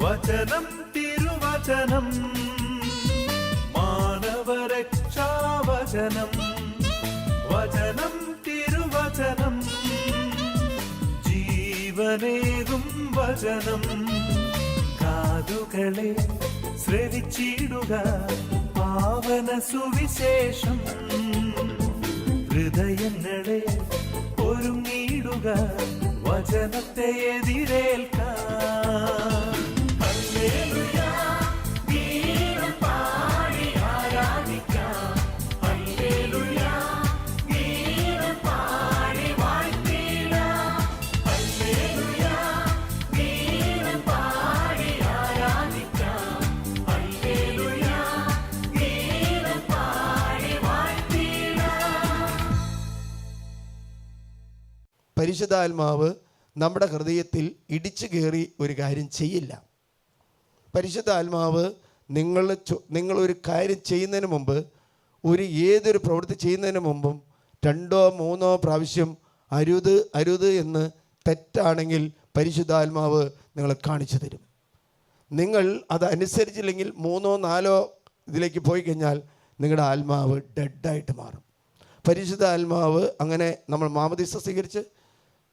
വചനം തിരുവചനം മാനവരക്ഷാവചനം. വചനം തിരുവചനം ജീവനേകും വചനം. കാതുകളെ ശ്രവിച്ചിടുക പാവന സുവിശേഷം. ഹൃദയങ്ങളെ ഒരുങ്ങിയിടുക വചനത്തെ എതിരേൽക്കാൻ. ഹല്ലേലൂയ ഗീതം പാടി ആരാധിക്കാം. ഹല്ലേലൂയ ഗീതം പാടി വാഴ്ത്തിടാം. ഹല്ലേലൂയ ഗീതം പാടി ആരാധിക്കാം. ഹല്ലേലൂയ ഗീതം പാടി വാഴ്ത്തിടാം. പരിശുദ്ധാത്മാവ് നമ്മുടെ ഹൃദയത്തിൽ ഇടിച്ചു കയറി ഒരു കാര്യം ചെയ്യില്ല. പരിശുദ്ധാത്മാവ് നിങ്ങളൊരു കാര്യം ചെയ്യുന്നതിന് മുമ്പ്, ഏതൊരു പ്രവൃത്തി ചെയ്യുന്നതിന് മുമ്പും 2 or 3 പ്രാവശ്യം അരുത് എന്ന് തെറ്റാണെങ്കിൽ പരിശുദ്ധാത്മാവ് നിങ്ങളെ കാണിച്ചു തരും. നിങ്ങൾ അത് അനുസരിച്ചില്ലെങ്കിൽ 3 or 4 ഇതിലേക്ക് പോയി കഴിഞ്ഞാൽ നിങ്ങളുടെ ആത്മാവ് ഡെഡായിട്ട് മാറും. പരിശുദ്ധ ആത്മാവ് അങ്ങനെ നമ്മൾ മാമോദീസ സ്വീകരിച്ച്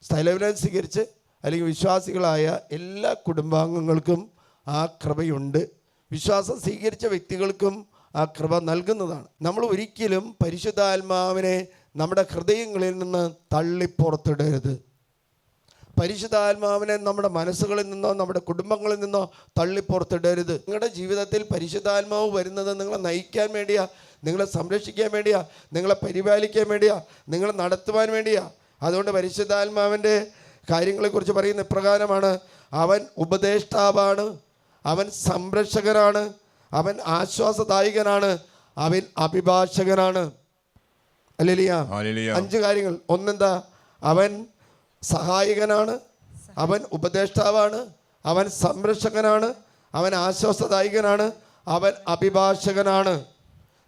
സ്ഥൈലവിലായം സ്വീകരിച്ച് അല്ലെങ്കിൽ വിശ്വാസികളായ എല്ലാ കുടുംബാംഗങ്ങൾക്കും ആ കൃപയുണ്ട്. വിശ്വാസം സ്വീകരിച്ച വ്യക്തികൾക്കും ആ കൃപ നൽകുന്നതാണ്. നമ്മൾ ഒരിക്കലും പരിശുദ്ധാത്മാവിനെ നമ്മുടെ ഹൃദയങ്ങളിൽ നിന്ന് തള്ളിപ്പുറത്തിടരുത്. പരിശുദ്ധാത്മാവിനെ നമ്മുടെ മനസ്സുകളിൽ നിന്നോ നമ്മുടെ കുടുംബങ്ങളിൽ നിന്നോ തള്ളിപ്പുറത്തിടരുത്. നിങ്ങളുടെ ജീവിതത്തിൽ പരിശുദ്ധാത്മാവ് വരുന്നത് നിങ്ങളെ നയിക്കാൻ വേണ്ടിയാ, നിങ്ങളെ സംരക്ഷിക്കാൻ വേണ്ടിയാ, നിങ്ങളെ പരിപാലിക്കാൻ വേണ്ടിയാ, നിങ്ങളെ നടത്തുവാൻ വേണ്ടിയാ. അതുകൊണ്ട് പരിശുദ്ധാത്മാവിൻ്റെ കാര്യങ്ങളെക്കുറിച്ച് പറയുന്ന ഇപ്രകാരമാണ്: അവൻ ഉപദേഷ്ടാവാണ്, അവൻ സംരക്ഷകനാണ്, അവൻ ആശ്വാസദായകനാണ്, അവൻ അഭിഭാഷകനാണ്. ഹല്ലേലൂയ. 5 കാര്യങ്ങൾ. ഒന്നെന്താ? അവൻ സഹായകനാണ്, അവൻ ഉപദേഷ്ടാവാണ്, അവൻ സംരക്ഷകനാണ്, അവൻ ആശ്വാസദായകനാണ്, അവൻ അഭിഭാഷകനാണ്.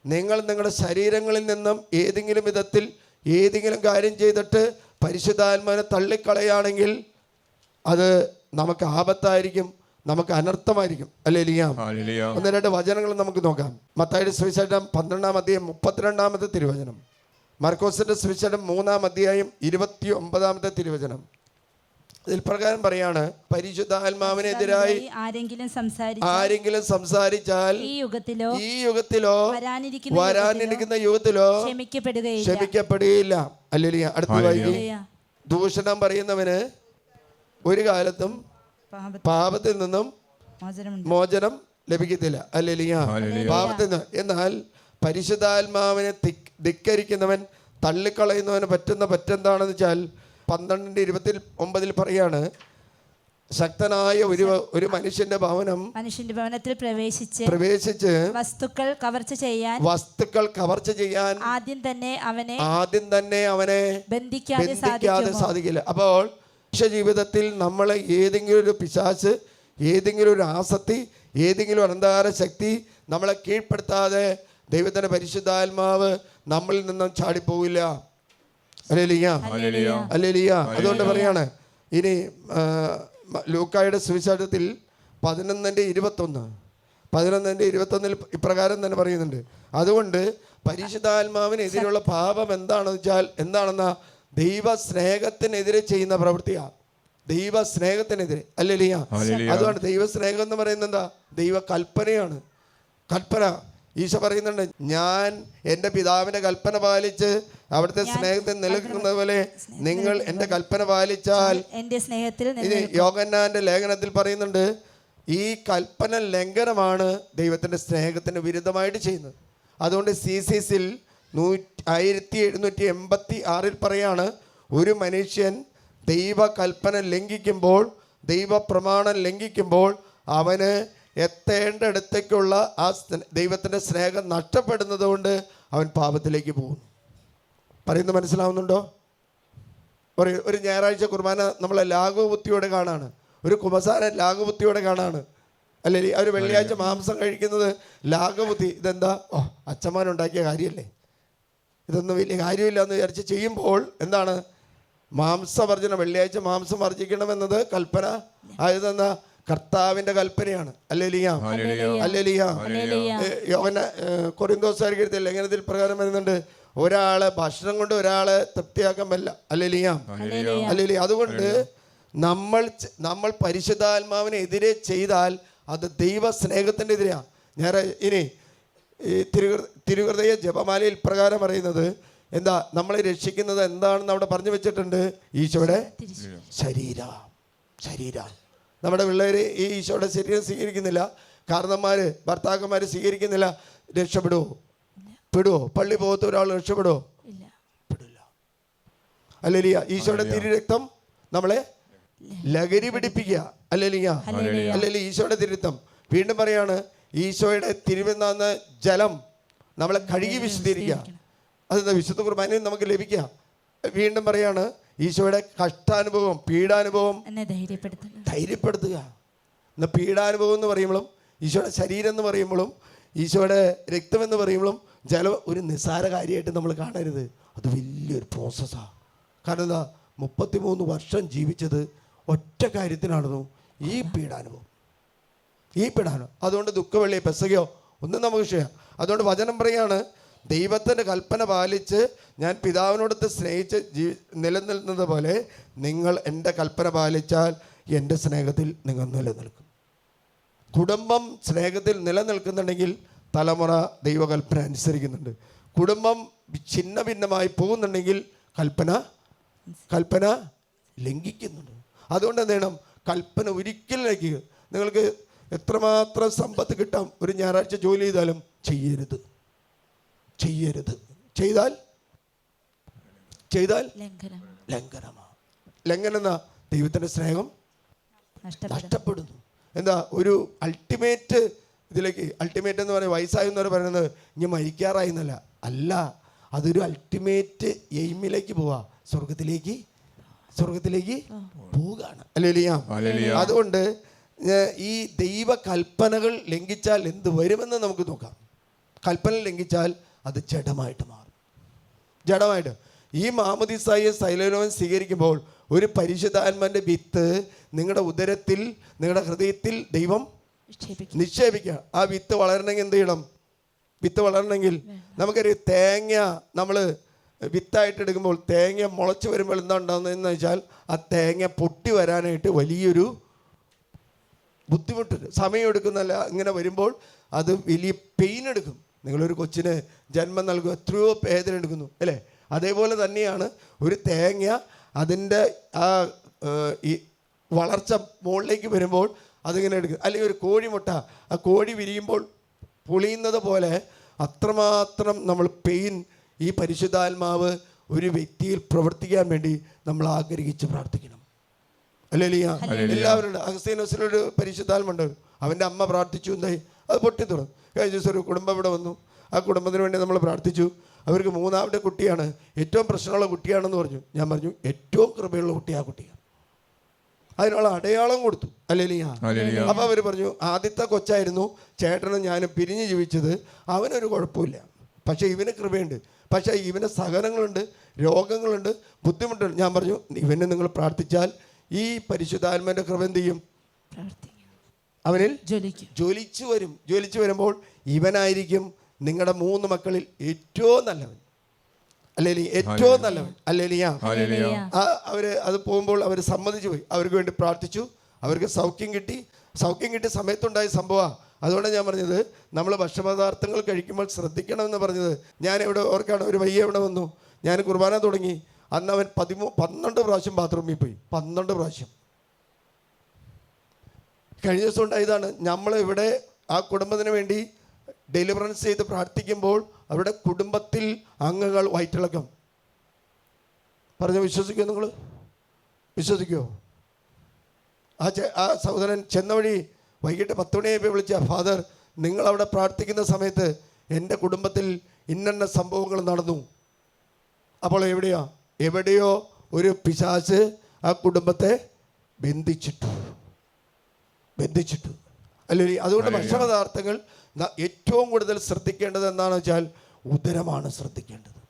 നിങ്ങൾ നിങ്ങളുടെ ശരീരങ്ങളിൽ നിന്നും ഏതെങ്കിലും വിധത്തിൽ ഏതെങ്കിലും കാര്യം ചെയ്തിട്ട് പരിശുദ്ധാത്മാവിനെ തള്ളിക്കളയാണെങ്കിൽ അത് നമുക്ക് ആപത്തായിരിക്കും, നമുക്ക് അനർത്ഥമായിരിക്കും. ഹല്ലേലൂയ. 1-2 വചനങ്ങൾ നമുക്ക് നോക്കാം. മത്തായിയുടെ സുവിശേഷം 12-ാം അധ്യായം 32-ാമത്തെ തിരുവചനം, മർക്കോസിന്റെ സുവിശേഷം 3-ാം അധ്യായം 29-ാമത്തെ തിരുവചനം. ഇതിൽ പ്രകാരം പറയാണ്: പരിശുദ്ധാത്മാവിനെതിരായി ആരെങ്കിലും സംസാരിച്ചാൽ ഈ യുഗത്തിലോ വരാനിരിക്കുന്ന യുഗത്തിലോ ക്ഷമിക്കപ്പെടുകയില്ല. ഹല്ലേലൂയ. അടുത്ത വായിക്കും. ദൂഷണം പറയുന്നവന് ഒരു കാലത്തും പാപത്തിൽ നിന്നും മോചനം ലഭിക്കത്തില്ല. ഹല്ലേലൂയ. പാപത്തിൽ നിന്ന്. എന്നാൽ പരിശുദ്ധാത്മാവിനെ ധിക്കരിക്കുന്നവൻ, തള്ളിക്കളയുന്നവന് പറ്റെന്താണെന്ന് വെച്ചാൽ 12:29 പറയാണ്: ശക്തനായ ഒരു മനുഷ്യന്റെ ഭവനത്തിൽ പ്രവേശിച്ച് വസ്തുക്കൾ കവർച്ച ചെയ്യാൻ ആദ്യം തന്നെ അവനെ ബന്ധിക്കാതെ സാധിക്കില്ല. അപ്പോൾ ജീവിതത്തിൽ നമ്മളെ ഏതെങ്കിലും ഒരു പിശാച്, ഏതെങ്കിലും ഒരു ആസക്തി, ഏതെങ്കിലും അന്ധകാര ശക്തി നമ്മളെ കീഴ്പ്പെടുത്താതെ ദൈവത്തിന്റെ പരിശുദ്ധാത്മാവ് നമ്മളിൽ നിന്നും ചാടിപ്പോവില്ല. ഹല്ലേലൂയ. ഹല്ലേലൂയ. അതുകൊണ്ട് പറയാണ് ഇനി ലൂക്കായുടെ സുവിശേഷത്തിൽ 11:21 ഇപ്രകാരം തന്നെ പറയുന്നുണ്ട്: അതുകൊണ്ട് പരിശുദ്ധാത്മാവിനെതിരെയുള്ള പാപം എന്താണെന്ന് വെച്ചാൽ എന്താണെന്നാ? ദൈവസ്നേഹത്തിനെതിരെ ചെയ്യുന്ന പ്രവൃത്തിയാണ്. ദൈവസ്നേഹത്തിനെതിരെ. ഹല്ലേലൂയ. അതുകൊണ്ട് ദൈവസ്നേഹം എന്ന് പറയുന്നത് എന്താ? ദൈവ കൽപ്പനയാണ്. കൽപ്പന. ഈശോ പറയുന്നുണ്ട്: ഞാൻ എൻ്റെ പിതാവിൻ്റെ കൽപ്പന പാലിച്ച് അവിടുത്തെ സ്നേഹത്തിൽ നിലനിൽക്കുന്നത് പോലെ നിങ്ങൾ എൻ്റെ കൽപ്പന പാലിച്ചാൽ എൻ്റെ സ്നേഹത്തിൽ. യോഹന്നാന്റെ ലേഖനത്തിൽ പറയുന്നുണ്ട്, ഈ കൽപ്പന ലംഘനമാണ് ദൈവത്തിൻ്റെ സ്നേഹത്തിന് വിരുദ്ധമായിട്ട് ചെയ്യുന്നത്. അതുകൊണ്ട് CCCൽ 1786 പറയാണ്: ഒരു മനുഷ്യൻ ദൈവകൽപ്പന ലംഘിക്കുമ്പോൾ, ദൈവപ്രമാണം ലംഘിക്കുമ്പോൾ അവന് എത്തേണ്ടടുത്തേക്കുള്ള ആ ദൈവത്തിൻ്റെ സ്നേഹം നഷ്ടപ്പെടുന്നത് കൊണ്ട് അവൻ പാപത്തിലേക്ക് പോകും. പറയുന്നത് മനസ്സിലാവുന്നുണ്ടോ? ഒരു ഞായറാഴ്ച കുർബാന നമ്മളെ ലാഘവബുദ്ധിയോടെ കാണാണ്, ഒരു കുമ്പസാരം ലാഘവബുദ്ധിയോടെ കാണാണ്. അല്ലേ? അവർ വെള്ളിയാഴ്ച മാംസം കഴിക്കുന്നത് ലാഘവബുദ്ധി. ഇതെന്താ? അച്ഛന്മാരുണ്ടാക്കിയ കാര്യമല്ലേ, ഇതൊന്നും വലിയ കാര്യമില്ല എന്ന് വിചാരിച്ച് ചെയ്യുമ്പോൾ എന്താണ്? മാംസവർജനം. വെള്ളിയാഴ്ച മാംസം വർജിക്കണമെന്നത് കൽപ്പന ആയതെന്നാ? കർത്താവിൻ്റെ കൽപ്പനയാണ്. Hallelujah, hallelujah. യോഹന്ന കൊരിന്തോസ്യർക്ക് ലേഖനത്തിൽ പ്രകാരം വരുന്നുണ്ട്, ഒരാളെ ഭക്ഷണം കൊണ്ട് ഒരാളെ തൃപ്തിയാക്കാൻ പറ്റില്ല. Hallelujah, hallelujah. അതുകൊണ്ട് നമ്മൾ പരിശുദ്ധാത്മാവിനെതിരെ ചെയ്താൽ അത് ദൈവ സ്നേഹത്തിൻ്റെ എതിരെയാണ്. ഞാൻ ഇനി ഈ തിരുഹൃദയ ജപമാലയിൽ പ്രകാരം പറയുന്നത് എന്താ, നമ്മളെ രക്ഷിക്കുന്നത് എന്താണെന്ന് അവിടെ പറഞ്ഞു വെച്ചിട്ടുണ്ട്. ഈശോയുടെ ശരീരം. നമ്മുടെ പിള്ളേർ ഈ ഈശോയുടെ ശരീരം സ്വീകരിക്കുന്നില്ല, കാരണന്മാർ ഭർത്താക്കന്മാർ സ്വീകരിക്കുന്നില്ല. പെടുവോ? പള്ളി പോകത്ത ഒരാൾ രക്ഷപ്പെടുവോ? പെടില്ല. ഹല്ലേലൂയ. ഈശോയുടെ തിരുരക്തം നമ്മളെ ലഹരി പിടിപ്പിക്കുക. Hallelujah, hallelujah. ഈശോയുടെ തിരുരക്തം, വീണ്ടും പറയാണ്, ഈശോയുടെ തിരുവെന്ന ജലം നമ്മളെ കഴുകി വിശുദ്ധീകരിക്കുക. അതെന്താ? വിശുദ്ധ കുർബാനയിൽ നമുക്ക് ലഭിക്കുക. വീണ്ടും പറയാണ്, ഈശോയുടെ കഷ്ടാനുഭവം, പീഡാനുഭവം ധൈര്യപ്പെടുത്തുക. എന്നാൽ പീഡാനുഭവം എന്ന് പറയുമ്പോഴും, ഈശോയുടെ ശരീരം എന്ന് പറയുമ്പോഴും, ഈശോയുടെ രക്തം എന്ന് പറയുമ്പോഴും ജലം ഒരു നിസ്സാര കാര്യമായിട്ട് നമ്മൾ കാണരുത്. അത് വലിയൊരു പ്രോസസ്സാണ്. കാരണം എന്താ, 33 വർഷം ജീവിച്ചത് ഒറ്റ കാര്യത്തിനാണെന്നു, ഈ പീഡാനുഭവം. അതുകൊണ്ട് ദുഃഖവെള്ളി പെസകയോ ഒന്നും നമുക്ക് വിഷയം. അതുകൊണ്ട് വചനം പറയാണ്, ദൈവത്തിൻ്റെ കൽപ്പന പാലിച്ച് ഞാൻ പിതാവിനോടൊത്ത് സ്നേഹിച്ച് നിലനിൽക്കുന്നത് പോലെ നിങ്ങൾ എൻ്റെ കൽപ്പന പാലിച്ചാൽ എൻ്റെ സ്നേഹത്തിൽ നിങ്ങൾ നിലനിൽക്കും. കുടുംബം സ്നേഹത്തിൽ നിലനിൽക്കുന്നുണ്ടെങ്കിൽ തലമുറ ദൈവകൽപ്പന അനുസരിക്കുന്നുണ്ട്. കുടുംബം ഛിന്ന ഭിന്നമായി പോകുന്നുണ്ടെങ്കിൽ കൽപ്പന ലംഘിക്കുന്നുണ്ട്. അതുകൊണ്ട് എന്ത് ചെയ്യണം? കൽപ്പന ഒരിക്കലും ലംഘിക്കുക. നിങ്ങൾക്ക് എത്രമാത്രം സമ്പത്ത് കിട്ടാം, ഒരു ഞായറാഴ്ച ജോലി ചെയ്താലും ചെയ്യരുത്. ചെയ്താൽ ലംഘനമാണ്. ലംഘനം എന്നാ ദൈവത്തിൻ്റെ സ്നേഹം നഷ്ടപ്പെടുന്നു. എന്താ, ഒരു അൾട്ടിമേറ്റ് ഇതിലേക്ക്, അൾട്ടിമേറ്റ് എന്ന് പറയുന്നത് വയസ്സായെന്ന് പറയുന്നത് ഇനി മരിക്കാറായി എന്നല്ല, അല്ല, അതൊരു അൾട്ടിമേറ്റ് എയിമിലേക്ക് പോവാ, സ്വർഗത്തിലേക്ക് പോവുകയാണ്. ഹല്ലേലൂയ. അതുകൊണ്ട് ഈ ദൈവ കൽപ്പനകൾ ലംഘിച്ചാൽ എന്ത് വരുമെന്ന് നമുക്ക് നോക്കാം. കൽപ്പന ലംഘിച്ചാൽ അത് ജഡമായിട്ട് മാറും. ഈ മാമോദീസായെ സൈലോൻ സ്വീകരിക്കുമ്പോൾ ഒരു പരിശുദ്ധാത്മാവിൻ്റെ വിത്ത് നിങ്ങളുടെ ഉദരത്തിൽ, നിങ്ങളുടെ ഹൃദയത്തിൽ ദൈവം നിക്ഷേപിക്കുക. ആ വിത്ത് വളരണമെങ്കിൽ എന്ത് ചെയ്യണം? വിത്ത് വളരണമെങ്കിൽ നമുക്കറിയാം, തേങ്ങ നമ്മൾ വിത്തായിട്ട് എടുക്കുമ്പോൾ തേങ്ങ മുളച്ച് വരുമ്പോൾ എന്താ ഉണ്ടാകുന്നതെന്ന് വെച്ചാൽ, ആ തേങ്ങ പൊട്ടി വരാനായിട്ട് വലിയൊരു ബുദ്ധിമുട്ടുണ്ട്, സമയം എടുക്കുന്നല്ല. ഇങ്ങനെ വരുമ്പോൾ അത് വലിയ പെയിൻ എടുക്കും. നിങ്ങളൊരു കൊച്ചിന് ജന്മം നൽകുക, എത്രയോ വേദന എടുക്കുന്നു അല്ലേ? അതേപോലെ തന്നെയാണ് ഒരു തേങ്ങ അതിൻ്റെ ആ ഈ വളർച്ച മുകളിലേക്ക് വരുമ്പോൾ അതിങ്ങനെ എടുക്കും. അല്ലെങ്കിൽ ഒരു കോഴിമുട്ട, ആ കോഴി വിരിയുമ്പോൾ പൊളിയുന്നത് പോലെ അത്രമാത്രം നമ്മൾ പെയിൻ ഈ പരിശുദ്ധാത്മാവ് ഒരു വ്യക്തിയിൽ പ്രവർത്തിക്കാൻ വേണ്ടി നമ്മൾ ആഗ്രഹിച്ച് പ്രാർത്ഥിക്കണം. ഹല്ലേലൂയ. എല്ലാവരും അഗസ്തീനോസിലൊരു പരിശുദ്ധാത്മുണ്ട്. അവൻ്റെ അമ്മ പ്രാർത്ഥിച്ചു, എന്തായി? അത് പൊട്ടിത്തുറന്നു. കഴിഞ്ഞ ദിവസം ഒരു കുടുംബം ഇവിടെ വന്നു. ആ കുടുംബത്തിന് വേണ്ടി നമ്മൾ പ്രാർത്ഥിച്ചു. അവർക്ക് 3ാമത്തെ കുട്ടിയാണ്, ഏറ്റവും പ്രശ്നമുള്ള കുട്ടിയാണെന്ന് പറഞ്ഞു. ഞാൻ പറഞ്ഞു, ഏറ്റവും കൃപയുള്ള കുട്ടി ആ കുട്ടിയാണ്. അതിനുള്ള അടയാളം കൊടുത്തു. ഹല്ലേലൂയ. അപ്പോൾ അവർ പറഞ്ഞു, ആദ്യത്തെ കൊച്ചായിരുന്നു, ചേട്ടനും ഞാനും പിരിഞ്ഞ് ജീവിച്ചത്, അവനൊരു കുഴപ്പമില്ല, പക്ഷേ ഇവന് കൃപയുണ്ട്, പക്ഷേ ഇവന് സഹനങ്ങളുണ്ട്, രോഗങ്ങളുണ്ട്, ബുദ്ധിമുട്ടുണ്ട്. ഞാൻ പറഞ്ഞു, ഇവന് നിങ്ങൾ പ്രാർത്ഥിച്ചാൽ ഈ പരിശുദ്ധാത്മാവിൻ്റെ കൃപ എന്ത് ചെയ്യും? അവനിൽ ജ്വലിച്ചു വരുമ്പോൾ ഇവനായിരിക്കും നിങ്ങളുടെ 3 മക്കളിൽ ഏറ്റവും നല്ലവൻ. അല്ലെങ്കിൽ ഏറ്റവും നല്ലവൻ. ഹല്ലേലൂയ. അവർ അത് പോകുമ്പോൾ അവർ സമ്മതിച്ചു പോയി. അവർക്ക് വേണ്ടി പ്രാർത്ഥിച്ചു. അവർക്ക് സൗഖ്യം കിട്ടി സമയത്തുണ്ടായ സംഭവമാണ്. അതുകൊണ്ടാണ് ഞാൻ പറഞ്ഞത്, നമ്മൾ ഭക്ഷണപദാർത്ഥങ്ങൾ കഴിക്കുമ്പോൾ ശ്രദ്ധിക്കണമെന്ന് പറഞ്ഞത്. ഞാൻ ഇവിടെ ഓർക്കാണ്, ഒരു പയ്യ ഇവിടെ വന്നു, ഞാൻ കുർബാന തുടങ്ങി, അന്ന് അവൻ 12 പ്രാവശ്യം ബാത്റൂമിൽ പോയി. 12 പ്രാവശ്യം. കഴിഞ്ഞ ദിവസം ഉണ്ടായതാണ്. നമ്മളിവിടെ ആ കുടുംബത്തിന് വേണ്ടി ഡെലിവറൻസ് ചെയ്ത് പ്രാർത്ഥിക്കുമ്പോൾ അവരുടെ കുടുംബത്തിൽ അംഗങ്ങൾ വയറ്റിളക്കം പറഞ്ഞ് വിശ്വസിക്കുമോ? നിങ്ങൾ വിശ്വസിക്കുമോ? ആ സഹോദരൻ ചെന്ന വഴി വൈകിട്ട് 10 മണിയായപ്പോൾ വിളിച്ച, ഫാദർ, നിങ്ങളവിടെ പ്രാർത്ഥിക്കുന്ന സമയത്ത് എൻ്റെ കുടുംബത്തിൽ ഇന്ന സംഭവങ്ങൾ നടന്നു. അപ്പോൾ എവിടെയോ ഒരു പിശാച് ആ കുടുംബത്തെ ബന്ധിച്ചിട്ടു. അല്ലെങ്കിൽ അതുകൊണ്ട് ഭക്ഷണപദാർത്ഥങ്ങൾ ഏറ്റവും കൂടുതൽ ശ്രദ്ധിക്കേണ്ടത് എന്താണെന്ന് വെച്ചാൽ ഉദരമാണ് ശ്രദ്ധിക്കേണ്ടത്.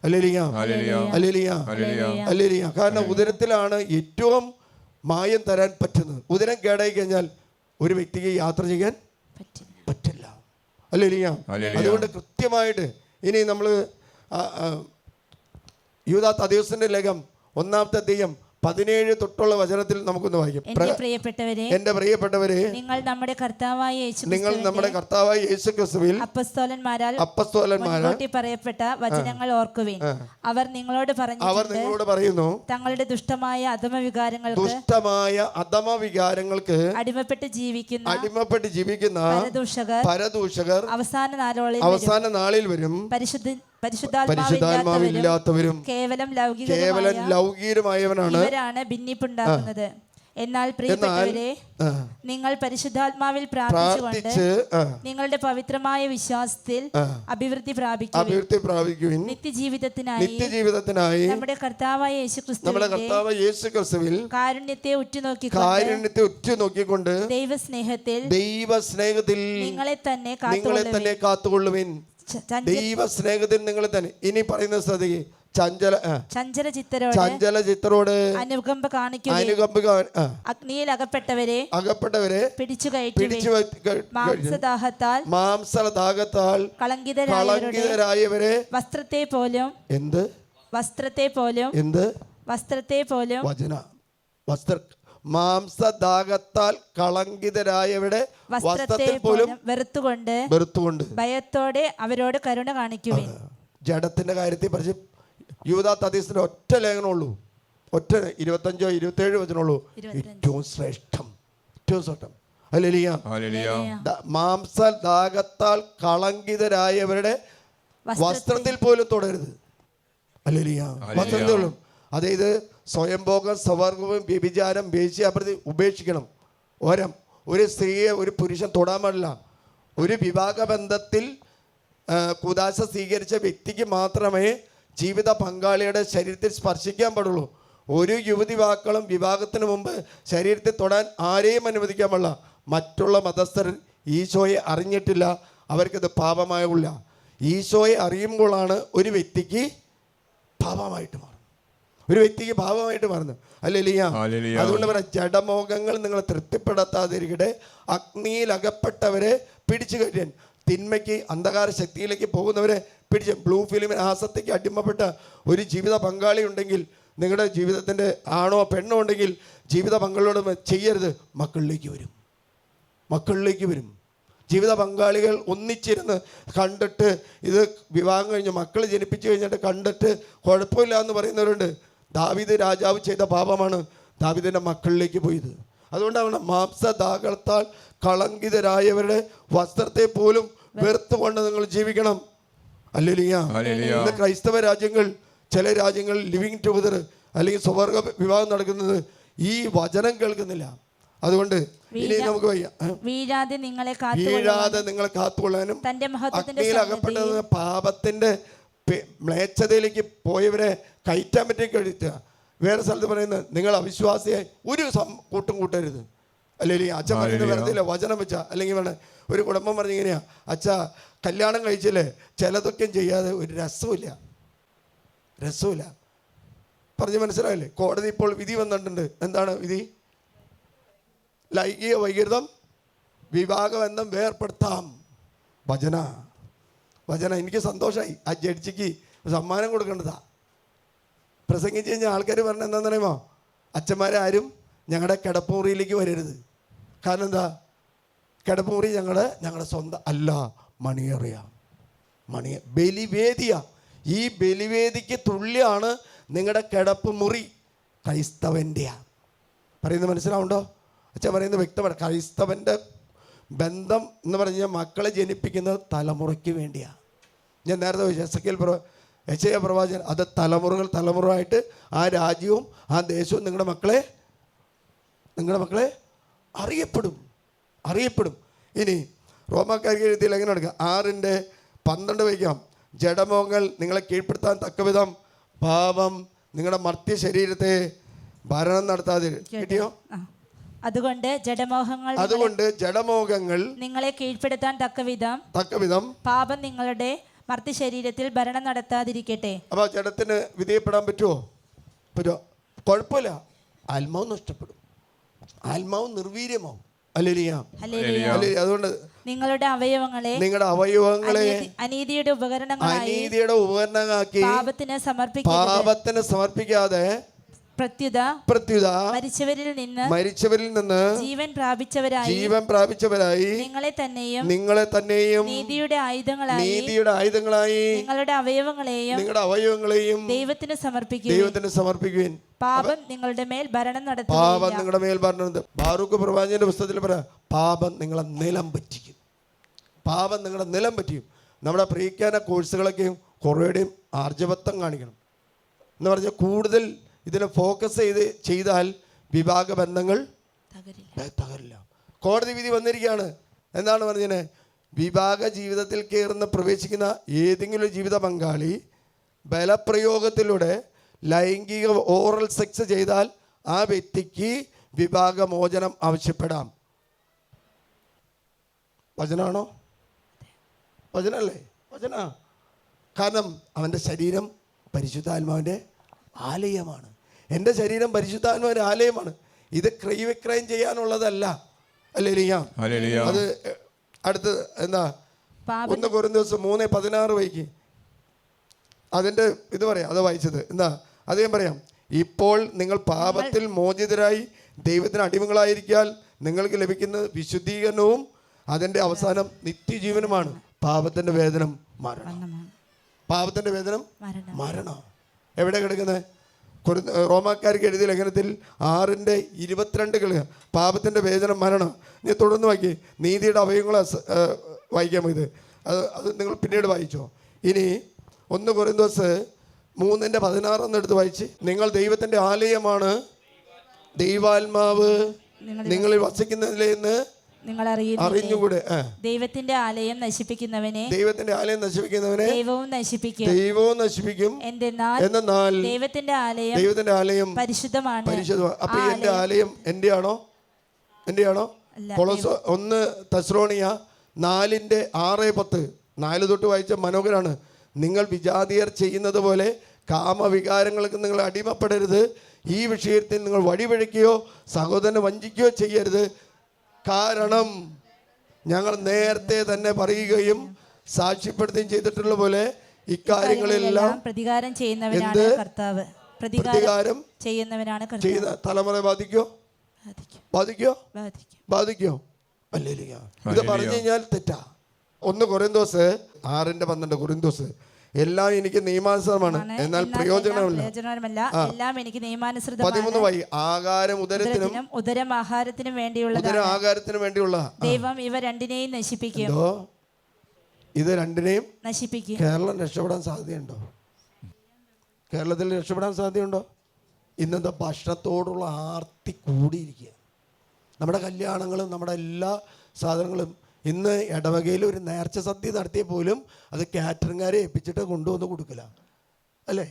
ഹല്ലേലൂയ. കാരണം ഉദരത്തിലാണ് ഏറ്റവും മായം തരാൻ പറ്റുന്നത്. ഉദരം കേടായി കഴിഞ്ഞാൽ ഒരു വ്യക്തിക്ക് യാത്ര ചെയ്യാൻ പറ്റില്ല. ഹല്ലേലൂയ. അതുകൊണ്ട് കൃത്യമായിട്ട് ഇനി നമ്മൾ യൂദാ തദ്ദേശിന്റെ ലേഖനം 1-ാമത്തെ അധ്യായം 17 തൊട്ടുള്ള വചനത്തിൽ നമുക്കൊന്ന് വായിക്കാം. എന്റെ പ്രിയപ്പെട്ടവരെ, നിങ്ങൾ നമ്മുടെ കർത്താവായ യേശുക്രിസ്തുവിൽ അപ്പസ്തോലന്മാരാൽ പറയപ്പെട്ട വചനങ്ങൾ ഓർക്കുവിൻ. അവർ നിങ്ങളോട് പറയുന്നു, തങ്ങളുടെ ദുഷ്ടമായ അധമവികാരങ്ങൾക്ക് അടിമപ്പെട്ട് ജീവിക്കുന്ന പരദൂഷകർ അവസാന നാളിൽ വരും. പരിശുദ്ധാത്മാവില്ലാത്തവരും കേവലം ലൗകികമായവനാണ് ഭിന്നിപ്പുണ്ടാക്കുന്നത്. എന്നാൽ പ്രിയപ്പെട്ടവരെ, നിങ്ങൾ പരിശുദ്ധാത്മാവിൽ പ്രാർത്ഥിച്ചുകൊണ്ട് നിങ്ങളുടെ പവിത്രമായ വിശ്വാസത്തിൽ അഭിവൃദ്ധി പ്രാപിക്കുവിൻ. നിത്യജീവിതത്തിനായി നമ്മുടെ കർത്താവായ യേശുക്രിസ്തുവിൽ കാരുണ്യത്തെ ഉറ്റുനോക്കിക്കൊണ്ട് ദൈവസ്നേഹത്തിൽ നിങ്ങളെ തന്നെ കാത്തുകൊള്ളുവിൻ. ദൈവസ്നേഹത്തിൽ നിങ്ങൾ തന്നെ. ഇനി പറയുന്ന ശ്രദ്ധിക്കുക, ചഞ്ചല ചിത്തരോട് അനുകമ്പ അഗ്നിയിൽ അകപ്പെട്ടവരെ പിടിച്ചു മാംസദാഹത്താൽ കളങ്കിതരായവരെ വസ്ത്രത്തെ പോലും മാംസദാഹത്താൽ കളങ്കിതരായവരുടെ വസ്ത്രത്തിൽ പോലും വെറുത്തുകൊണ്ട് ഭയത്തോടെ അവരോട് കരുണ കാണിക്കുവിൻ. ജഡത്തിന്റെ കാര്യത്തിൽ പറഞ്ഞ് യൂദാ തദ്ദേശിന്റെ ഒറ്റ ലേഖനമുള്ളൂ, ഒറ്റ 25-27 വചനമുള്ളൂ. ഏറ്റവും ശ്രേഷ്ഠം. ഹല്ലേലൂയ. മാംസദാഹത്താൽ കളങ്കിതരായവരുടെ വസ്ത്രത്തിൽ പോലും തൊടരുത്. ഹല്ലേലൂയ. വസ്ത്രത്തിൽ പോലും. അതായത് സ്വയംഭോഗം, സ്വവർഗവും, വ്യഭിചാരം, വേശ്യാപ്രതി ഉപേക്ഷിക്കണം. ഒരു സ്ത്രീയെ ഒരു പുരുഷൻ തൊടാൻ പാടില്ല. ഒരു വിവാഹ ബന്ധത്തിൽ കുദാശ സ്വീകരിച്ച വ്യക്തിക്ക് മാത്രമേ ജീവിത പങ്കാളിയുടെ ശരീരത്തിൽ സ്പർശിക്കാൻ പാടുള്ളൂ. ഒരു യുവതിവാക്കളും വിവാഹത്തിന് മുമ്പ് ശരീരത്തിൽ തൊടാൻ ആരെയും അനുവദിക്കാൻ പാടില്ല. മറ്റുള്ള മതസ്ഥർ ഈശോയെ അറിഞ്ഞിട്ടില്ല, അവർക്കത് പാപമായില്ല. ഈശോയെ അറിയുമ്പോഴാണ് ഒരു വ്യക്തിക്ക് പാപമായിട്ട് മാറുന്നത്. ഹല്ലേലൂയ. അതുകൊണ്ട് പറയാം, ജഡമോഹങ്ങൾ നിങ്ങളെ തൃപ്തിപ്പെടുത്താതിരിക്കട്ടെ. അഗ്നിയിൽ അകപ്പെട്ടവരെ പിടിച്ചു കയറ്റാൻ, തിന്മയ്ക്ക് അന്ധകാര ശക്തിയിലേക്ക് പോകുന്നവരെ പിടിച്ച്, ബ്ലൂ ഫിലിമിന് ആസക്തിക്ക് അടിമപ്പെട്ട ഒരു ജീവിത പങ്കാളി ഉണ്ടെങ്കിൽ, നിങ്ങളുടെ ജീവിതത്തിൻ്റെ ആണോ പെണ്ണോ ഉണ്ടെങ്കിൽ ജീവിത പങ്കാളിയോട് ചെയ്യരുത്. മക്കളിലേക്ക് വരും. ജീവിത പങ്കാളികൾ ഒന്നിച്ചിരുന്ന് കണ്ടിട്ട്, ഇത് വിവാഹം കഴിഞ്ഞ് മക്കൾ ജനിപ്പിച്ചു കഴിഞ്ഞിട്ട് കണ്ടിട്ട് കുഴപ്പമില്ല എന്ന് പറയുന്നവരുണ്ട്. ദാവീദ് രാജാവ് ചെയ്ത പാപമാണ് ദാവീദിൻ്റെ മക്കളിലേക്ക് പോയത്. അതുകൊണ്ടാണ് മാംസദാഹത്താൽ കളങ്കിതരായവരുടെ വസ്ത്രത്തെ പോലും വെറുത്തുകൊണ്ട് നിങ്ങൾ ജീവിക്കണം. ഹല്ലേലൂയ. ഇന്ന് ക്രൈസ്തവ രാജ്യങ്ങൾ, ചില രാജ്യങ്ങൾ ലിവിങ് ടുഗദർ അല്ലെങ്കിൽ സ്വവർഗ വിവാഹം നടക്കുന്നത് ഈ വചനം കേൾക്കുന്നില്ല. അതുകൊണ്ട് ഇനി നമുക്ക് വീഴാതെ നിങ്ങളെ കാത്തുകൊള്ളാനും അഗ്നിയിൽ അകപ്പെട്ടത് പാപത്തിന്റെ മ്ലേച്ഛതയിലേക്ക് പോയവരെ കയറ്റാൻ പറ്റി കഴിയുക. വേറെ സ്ഥലത്ത് പറയുന്നത്, നിങ്ങൾ അവിശ്വാസിയായി ഒരു കൂട്ടും കൂട്ടരുത്. അല്ലെങ്കിൽ അച്ഛൻ പറയുന്നത് വെറുതെ വചനം വെച്ചാൽ, അല്ലെങ്കിൽ വേണം ഒരു കുടുംബം പറഞ്ഞിങ്ങനെയാ, അച്ഛാ കല്യാണം കഴിച്ചില്ലേ ചിലതൊക്കെ ചെയ്യാതെ ഒരു രസമില്ല പറഞ്ഞ് മനസ്സിലായില്ലേ? കോടതി ഇപ്പോൾ വിധി വന്നിട്ടുണ്ട്. എന്താണ് വിധി? ലൈംഗിക വൈകൃതം, വിവാഹബന്ധം വേർപ്പെടുത്താം. വചന എനിക്ക് സന്തോഷമായി. ആ ജഡ്ജിക്ക് സമ്മാനം കൊടുക്കേണ്ടതാ. പ്രസംഗിച്ച് കഴിഞ്ഞാൽ ആൾക്കാർ പറഞ്ഞ എന്താണെന്ന് അറിയുമോ? അച്ഛന്മാരാരും ഞങ്ങളുടെ കിടപ്പുമുറിയിലേക്ക് വരരുത്. കാരണം എന്താ? കിടപ്പുമുറി ഞങ്ങളുടെ സ്വന്തം അല്ല, ബലിവേദിയാ. ഈ ബലിവേദിക്ക് തുല്യമാണ് നിങ്ങളുടെ കിടപ്പുമുറി. ക്രൈസ്തവൻ്റെയാ പറയുന്നത്. മനസ്സിലാവുണ്ടോ? അച്ഛൻ പറയുന്നത് വ്യക്തമാണ്. ക്രൈസ്തവൻ്റെ ബന്ധം എന്ന് പറഞ്ഞാൽ മക്കളെ ജനിപ്പിക്കുന്നത് തലമുറയ്ക്ക് വേണ്ടിയാണ്. ഞാൻ നേരത്തെ യെശയ്യാ പ്രവാചകൻ, അത് തലമുറയായിട്ട് ആ രാജ്യവും ആ ദേശവും നിങ്ങളുടെ മക്കളെ അറിയപ്പെടും. ഇനി റോമാക്കാർക്ക് എഴുതിയിൽ എങ്ങനെ നടക്കുക? 6:12 വയ്ക്കാം. ജഡമോഹങ്ങൾ നിങ്ങളെ കീഴ്പ്പെടുത്താൻ തക്കവിധം പാപം നിങ്ങളുടെ മർത്യ ശരീരത്തെ ഭരണം നടത്താതെ. കിട്ടിയോ? അതുകൊണ്ട് ജഡമോഹങ്ങൾ നിങ്ങളെ കീഴ്പ്പെടുത്താൻ തക്കവിധം പാപം നിങ്ങളുടെ മർത്യ ശരീരത്തിൽ ഭരണം നടത്താതിരിക്കട്ടെ. അപ്പൊ ജഡത്തിന് വിധേയപ്പെടാൻ പറ്റുമോ? കുഴപ്പമില്ല. ആത്മാവ് നഷ്ടപ്പെടും. ആത്മാവ് നിർവീര്യമാവും. ഹല്ലേലൂയ. ഹല്ലേലൂയ. ഹല്ലേലൂയ. അതുകൊണ്ട് നിങ്ങളുടെ അവയവങ്ങളെ അനീതിയുടെ ഉപകരണങ്ങളാക്കി പാപത്തിന് സമർപ്പിക്കാതെ പ്രത്യുത മരിച്ചവരിൽ നിന്ന് ജീവൻ പ്രാപിച്ചവരായി നിങ്ങളെ തന്നെയും നീതിയുടെ ആയുധങ്ങളായി നിങ്ങളുടെ അവയവങ്ങളെയും ദൈവത്തിന് സമർപ്പിക്കുവിൻ. പാപം നിങ്ങളുടെ മേൽ ഭരണം നടത്തും. ബാറൂക്ക് പ്രവാചകന്റെ പുസ്തകത്തിൽ പറയാം, പാപം നിങ്ങളെ നിലം പറ്റിക്കും. നമ്മുടെ പ്രീക്കാന കോഴ്സുകളൊക്കെയും കുറേയുടെയും ആർജവത്വം കാണിക്കണം എന്ന് പറഞ്ഞാൽ കൂടുതൽ ഇതിനെ ഫോക്കസ് ചെയ്താൽ വിവാഹ ബന്ധങ്ങൾ തകരില്ല. കോടതി വിധി വന്നിരിക്കുകയാണ്. എന്താണ് പറഞ്ഞത്? വിവാഹ ജീവിതത്തിൽ പ്രവേശിക്കുന്ന ഏതെങ്കിലും ജീവിത പങ്കാളി ബലപ്രയോഗത്തിലൂടെ ലൈംഗിക ഓറൽ സെക്സ് ചെയ്താൽ ആ വ്യക്തിക്ക് വിവാഹമോചനം ആവശ്യപ്പെടാം. വചനാണോ? വചനല്ലേ? വചന. കാരണം അവൻ്റെ ശരീരം പരിശുദ്ധാത്മാവിൻ്റെ ആലയമാണ്. എൻ്റെ ശരീരം പരിശുദ്ധാത്മാവിൻ്റെ ആലയമാണ്. ഇത് ക്രയവിക്രയം ചെയ്യാനുള്ളതല്ല. ഹല്ലേലൂയ. അത് അടുത്ത് എന്താ? 1 കൊരിന്ത്യർ 3:16 വായിക്ക്. അതിൻ്റെ ഇത് പറയാം. അത് വായിച്ചത് എന്താ? അദ്ദേഹം പറയാം, ഇപ്പോൾ നിങ്ങൾ പാപത്തിൽ മോചിതരായി ദൈവത്തിന് അടിമകളായിരിക്കാൻ നിങ്ങൾക്ക് ലഭിക്കുന്ന വിശുദ്ധീകരണവും അതിൻ്റെ അവസാനം നിത്യജീവനുമാണ്. പാപത്തിൻ്റെ വേദനം മരണം. എവിടെ കിടക്കുന്നത്? റോമാക്കാർക്ക് എഴുതിയ ലേഖനത്തിൽ 6:22 പാപത്തിൻ്റെ വേദനം മരണം. നീ തുടർന്ന് വായിക്കേ. നീതിയുടെ അവയവങ്ങളെ വായിക്കാം. അത് നിങ്ങൾ പിന്നീട് വായിച്ചോ. ഇനി 1 കൊരിന്ത്യർ 3:16 എടുത്ത് വായിച്ച്. നിങ്ങൾ ദൈവത്തിൻ്റെ ആലയമാണ്, ദൈവാത്മാവ് നിങ്ങളിൽ വസിക്കുന്നതിലെന്ന് നിങ്ങൾ അറിഞ്ഞുകൂടെ. ദൈവത്തിന്റെ ആലയം നശിപ്പിക്കുന്നവനെ ദൈവവും നശിപ്പിക്കും. എന്നാൽ ദൈവത്തിന്റെ ആലയം പരിശുദ്ധമാണ്. അപ്പൊ എന്റെ ആലയം എന്റെയാണോ? 1 തെസ്സലോനിയ 4:6-10 4 തൊട്ട് വായിച്ച മനോഹരാണ്. നിങ്ങൾ വിജാതിയർ ചെയ്യുന്നത് പോലെ കാമവികാരങ്ങൾക്ക് നിങ്ങൾ അടിമപ്പെടരുത്. ഈ വിഷയത്തിൽ നിങ്ങൾ വഴിപിഴയ്ക്കുകയോ സഹോദരനെ വഞ്ചിക്കുകയോ ചെയ്യരുത്. കാരണം ഞങ്ങൾ നേരത്തെ തന്നെ പറയുകയും സാക്ഷ്യപ്പെടുത്തുകയും ചെയ്തിട്ടുള്ള പോലെ ഇക്കാര്യങ്ങളെല്ലാം പ്രതികാരം ചെയ്യുന്നവനാണ് കർത്താവ്. ചെയ്യുന്ന തലമുറ ബാധിക്കോ? ഹല്ലേലൂയ. ഇത് പറഞ്ഞു കഴിഞ്ഞാൽ തെറ്റാ. 1 കൊരിന്ത്യർ 6:12 കൊരിന്ത്യർ എല്ലാം എനിക്ക് നിയമാനുസൃതമാണ്, എന്നാൽ പ്രയോജനമല്ല. 13 വഴി ആഹാരം ഉദരം ആഹാരത്തിനും വേണ്ടിയുള്ള ദൈവം ഇവ രണ്ടിനെയും നശിപ്പിക്കും. ഇത് രണ്ടിനെയും നശിപ്പിക്കും. കേരളം രക്ഷപ്പെടാൻ സാധ്യതയുണ്ടോ? കേരളത്തിൽ രക്ഷപ്പെടാൻ സാധ്യതയുണ്ടോ? ഇന്നത്തെ ഭക്ഷണത്തോടുള്ള ആർത്തി കൂടിയിരിക്കുക. നമ്മുടെ കല്യാണങ്ങളും നമ്മുടെ എല്ലാ സാധനങ്ങളും ഇന്ന് ഇടവകയിൽ ഒരു നേർച്ച സദ്യ നടത്തിയ പോലും അത് കാറ്ററിംഗുകാരെ ഏൽപ്പിച്ചിട്ട് കൊണ്ടുവന്ന് കൊടുക്കില്ല അല്ലേ?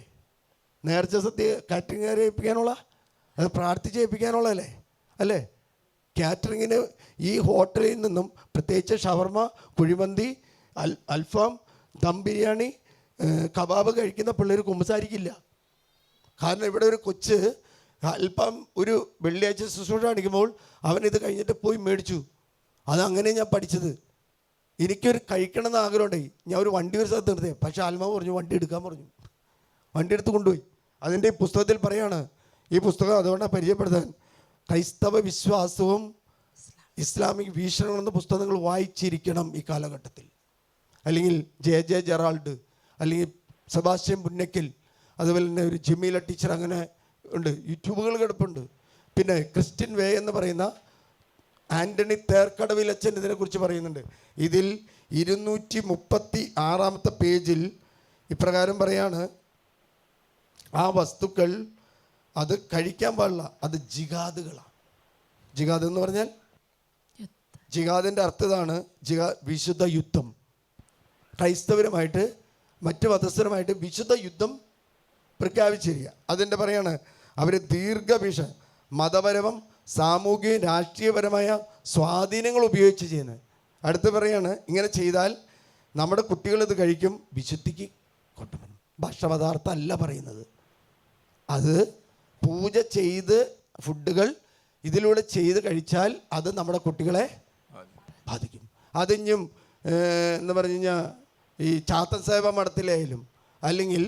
നേർച്ച സദ്യ കാറ്ററിംഗുകാരെ ഏൽപ്പിക്കാനുള്ള, അത് പ്രാർത്ഥിച്ച് ഏൽപ്പിക്കാനുള്ളതല്ലേ അല്ലേ? കാറ്ററിങ്ങിന് ഈ ഹോട്ടലിൽ നിന്നും പ്രത്യേകിച്ച് ഷവർമ, കുഴിമന്തി, അൽഫാം, ദം ബിരിയാണി, കബാബ് കഴിക്കുന്ന പിള്ളേർ കുമ്പസാരിക്കില്ല. കാരണം ഇവിടെ ഒരു കൊച്ച് അൽഫാം ഒരു വെള്ളിയാഴ്ച ശുശ്രൂഷ കാണിക്കുമ്പോൾ അവനിത് കഴിഞ്ഞിട്ട് പോയി മേടിച്ചു. അതങ്ങനെ ഞാൻ പഠിച്ചത്. എനിക്കൊരു കഴിക്കണമെന്ന് ആഗ്രഹമുണ്ടായി. ഞാൻ ഒരു വണ്ടി ഒരു സ്ഥലത്ത് നിർത്തിയത്. പക്ഷേ ആത്മാവ് പറഞ്ഞു വണ്ടി എടുക്കാൻ പറഞ്ഞു. വണ്ടി എടുത്ത് കൊണ്ടുപോയി. അതിൻ്റെ ഈ പുസ്തകത്തിൽ പറയാണ്, ഈ പുസ്തകം അതുകൊണ്ടാണ് പരിചയപ്പെടുത്താൻ, ക്രൈസ്തവ വിശ്വാസവും ഇസ്ലാമിക് വീക്ഷണങ്ങൾ എന്ന പുസ്തകം നിങ്ങൾ വായിച്ചിരിക്കണം ഈ കാലഘട്ടത്തിൽ. അല്ലെങ്കിൽ ജെ ജെറാൾഡ്, അല്ലെങ്കിൽ സെബാസ്റ്റ്യൻ പുന്നക്കൽ, അതുപോലെ തന്നെ ഒരു ജമീല ടീച്ചർ, അങ്ങനെ ഉണ്ട്. യൂട്യൂബുകൾ കിടപ്പുണ്ട്. പിന്നെ ക്രിസ്ത്യൻ വേ എന്ന് പറയുന്ന ആൻ്റണി തേർക്കടവിലച്ചൻ ഇതിനെക്കുറിച്ച് പറയുന്നുണ്ട്. ഇതിൽ 236 പേജിൽ ഇപ്രകാരം പറയാണ്, ആ വസ്തുക്കൾ അത് കഴിക്കാൻ പാടില്ല, അത് ജിഹാദുകളാണ്. ജിഹാദ് എന്ന് പറഞ്ഞാൽ ജിഹാദിൻ്റെ അർത്ഥം ഇതാണ്, വിശുദ്ധ യുദ്ധം. ക്രൈസ്തവരുമായിട്ട് മറ്റ് മതസ്ഥരുമായിട്ട് വിശുദ്ധ യുദ്ധം പ്രഖ്യാപിച്ചിരിക്കുക. അതിൻ്റെ പറയാണ് അവർ ദീർഘവീക്ഷ മതപരവും സാമൂഹിക രാഷ്ട്രീയപരമായ സ്വാധീനങ്ങൾ ഉപയോഗിച്ച് ചെയ്യുന്നത്. അടുത്ത് പറയാണ്, ഇങ്ങനെ ചെയ്താൽ നമ്മുടെ കുട്ടികളിത് കഴിക്കും, വിശുദ്ധിക്ക് കൊണ്ടുവരും. ഭക്ഷണപദാർത്ഥം അല്ല പറയുന്നത്, അത് പൂജ ചെയ്ത് ഫുഡുകൾ ഇതിലൂടെ ചെയ്ത് കഴിച്ചാൽ അത് നമ്മുടെ കുട്ടികളെ ബാധിക്കും. അതിഞ്ഞും എന്ന് പറഞ്ഞു കഴിഞ്ഞാൽ ഈ ചാത്തൻ സേവ മഠത്തിലായാലും അല്ലെങ്കിൽ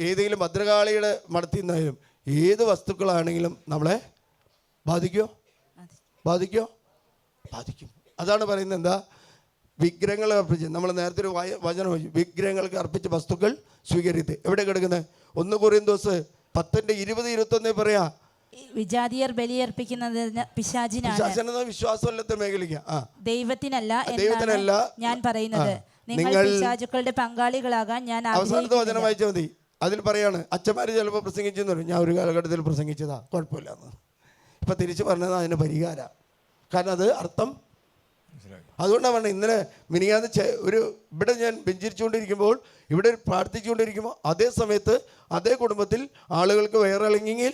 ഏതെങ്കിലും ഭദ്രകാളിയുടെ മഠത്തിൽ നിന്നായാലും ഏത് വസ്തുക്കളാണെങ്കിലും നമ്മളെ ബാധിക്കുമോ? ബാധിക്കും. അതാണ് പറയുന്നത്. എന്താ? വിഗ്രഹങ്ങൾ അർപ്പിച്ച്, നമ്മൾ നേരത്തെ ഒരു വചനം വായിച്ചു, വിഗ്രഹങ്ങൾക്ക് അർപ്പിച്ച വസ്തുക്കൾ സ്വീകരിച്ച്. എവിടെ കിടക്കുന്നത്? 1 കൊരിന്തോസ് 10:20-21 പറയാ, വിജാതിയർ ബലിയർപ്പിക്കുന്നത് പിശാചിനാണ്, വിശ്വാസമല്ലാത്ത മേഖലയ്ക്ക്, ദൈവത്തിനല്ല ഞാൻ പറയുന്നത്. നിങ്ങൾ പിശാചുക്കളുടെ പങ്കാളികളാകാൻ ഞാൻ അവസാനത്തെ വചനം വായിച്ചാൽ മതി. അതിൽ പറയാണ്, അച്ഛന്മാർ ചിലപ്പോൾ പ്രസംഗിച്ചെന്ന് പറയും, ഞാൻ ഒരു കാലഘട്ടത്തിൽ പ്രസംഗിച്ചതാ, കുഴപ്പമില്ലെന്ന്. ഇപ്പം തിരിച്ച് പറഞ്ഞത് അതിന് പരിഹാര. കാരണം അത് അർത്ഥം. അതുകൊണ്ടാണ് പറഞ്ഞത്. ഇന്നലെ മിനിയാന്ന് ഇവിടെ ഞാൻ ബെഞ്ചിരിച്ചുകൊണ്ടിരിക്കുമ്പോൾ, ഇവിടെ പ്രാർത്ഥിച്ചുകൊണ്ടിരിക്കുമ്പോൾ, അതേ സമയത്ത് അതേ കുടുംബത്തിൽ ആളുകൾക്ക് വയറിളങ്ങിയെങ്കിൽ